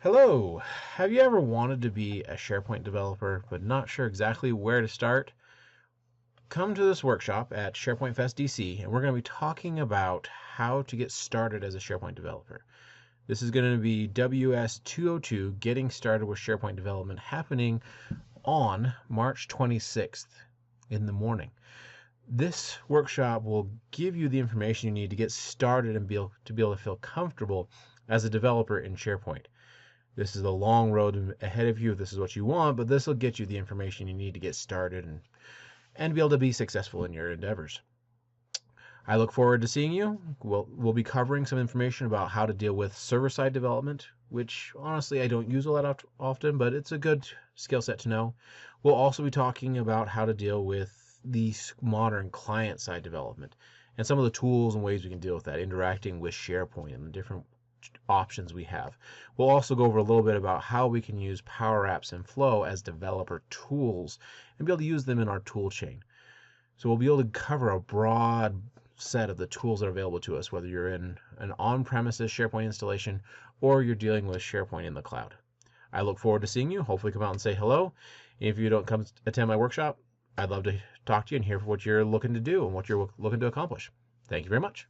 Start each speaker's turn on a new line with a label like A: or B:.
A: Hello! Have you ever wanted to be a SharePoint developer but not sure exactly where to start? Come to this workshop at SharePoint Fest DC and we're going to be talking about how to get started as a SharePoint developer. This is going to be WS202, Getting Started with SharePoint Development, happening on March 26th in the morning. This workshop will give you the information you need to get started and be able to feel comfortable as a developer in SharePoint. This is a long road ahead of you if this is what you want, but this will get you the information you need to get started and be able to be successful in your endeavors. I look forward to seeing you. We'll be covering some information about how to deal with server-side development, which honestly I don't use a lot often, but it's a good skill set to know. We'll also be talking about how to deal with the modern client-side development and some of the tools and ways we can deal with that, interacting with SharePoint and the different options we have. We'll also go over a little bit about how we can use Power Apps and Flow as developer tools and be able to use them in our tool chain. So we'll be able to cover a broad set of the tools that are available to us, whether you're in an on-premises SharePoint installation or you're dealing with SharePoint in the cloud. I look forward to seeing you. Hopefully come out and say hello. If you don't come attend my workshop, I'd love to talk to you and hear what you're looking to do and what you're looking to accomplish. Thank you very much.